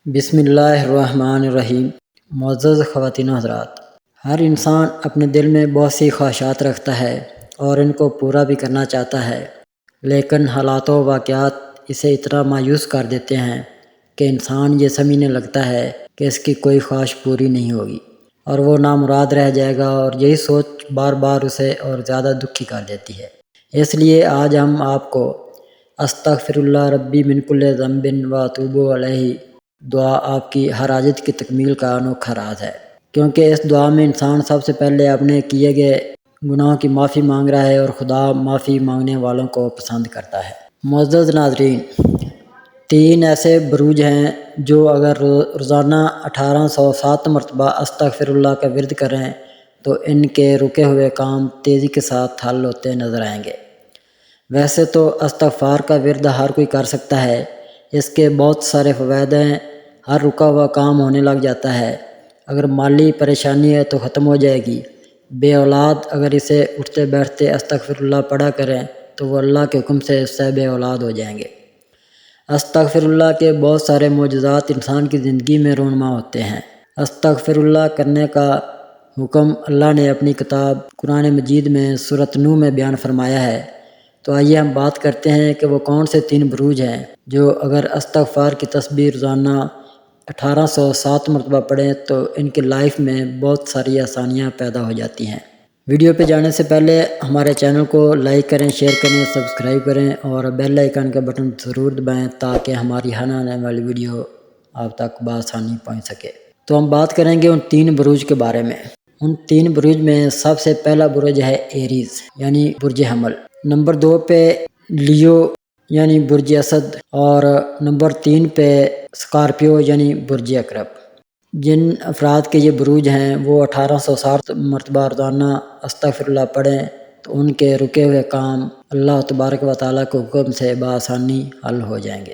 بسم اللہ الرحمن الرحیم۔ معزز خواتین و حضرات، ہر انسان اپنے دل میں بہت سی خواہشات رکھتا ہے اور ان کو پورا بھی کرنا چاہتا ہے، لیکن حالات و واقعات اسے اتنا مایوس کر دیتے ہیں کہ انسان یہ سمجھنے لگتا ہے کہ اس کی کوئی خواہش پوری نہیں ہوگی اور وہ نامراد رہ جائے گا، اور یہی سوچ بار بار اسے اور زیادہ دکھی کر دیتی ہے۔ اس لیے آج ہم آپ کو استغفر اللہ ربی من کل ذنب و اتوب الیہ دعا آپ کی ہر حاجت کی تکمیل کا انوکھا راز ہے، کیونکہ اس دعا میں انسان سب سے پہلے اپنے کیے گئے گناہوں کی معافی مانگ رہا ہے، اور خدا معافی مانگنے والوں کو پسند کرتا ہے۔ معزز ناظرین، 3 ایسے بروج ہیں جو اگر روزانہ 1807 مرتبہ استغفر اللہ کا ورد کریں تو ان کے رکے ہوئے کام تیزی کے ساتھ حل ہوتے نظر آئیں گے۔ ویسے تو استغفار کا ورد ہر کوئی کر سکتا ہے، اس کے بہت سارے فوائد ہیں۔ ہر رکا ہوا کام ہونے لگ جاتا ہے، اگر مالی پریشانی ہے تو ختم ہو جائے گی، بے اولاد اگر اسے اٹھتے بیٹھتے استغفر اللہ پڑھا کریں تو وہ اللہ کے حکم سے اس سے بے اولاد ہو جائیں گے۔ استغفر اللہ کے بہت سارے معجزات انسان کی زندگی میں رونما ہوتے ہیں۔ استغفر اللہ کرنے کا حکم اللہ نے اپنی کتاب قرآن مجید میں سورۃ نوح میں بیان فرمایا ہے۔ تو آئیے ہم بات کرتے ہیں کہ وہ کون سے 3 بروج ہیں جو اگر استغفار کی تسبیح روزانہ 1807 مرتبہ پڑھیں تو ان کی لائف میں بہت ساری آسانیاں پیدا ہو جاتی ہیں۔ ویڈیو پہ جانے سے پہلے ہمارے چینل کو لائک کریں، شیئر کریں، سبسکرائب کریں اور بیل آئیکن کا بٹن ضرور دبائیں تاکہ ہماری ہر آنے والی ویڈیو آپ تک بآسانی پہنچ سکے۔ تو ہم بات کریں گے ان 3 بروج کے بارے میں۔ ان 3 بروج میں سب سے پہلا برج ہے ایریز یعنی برج حمل، نمبر 2 پہ لیو یعنی برج اسد، اور نمبر 3 پہ اسکارپیو یعنی برج عقرب۔ جن افراد کے یہ بروج ہیں وہ 1807 مرتبہ روزانہ استغفر اللہ پڑھیں تو ان کے رکے ہوئے کام اللہ تبارک و تعالیٰ کے حکم سے بآسانی حل ہو جائیں گے۔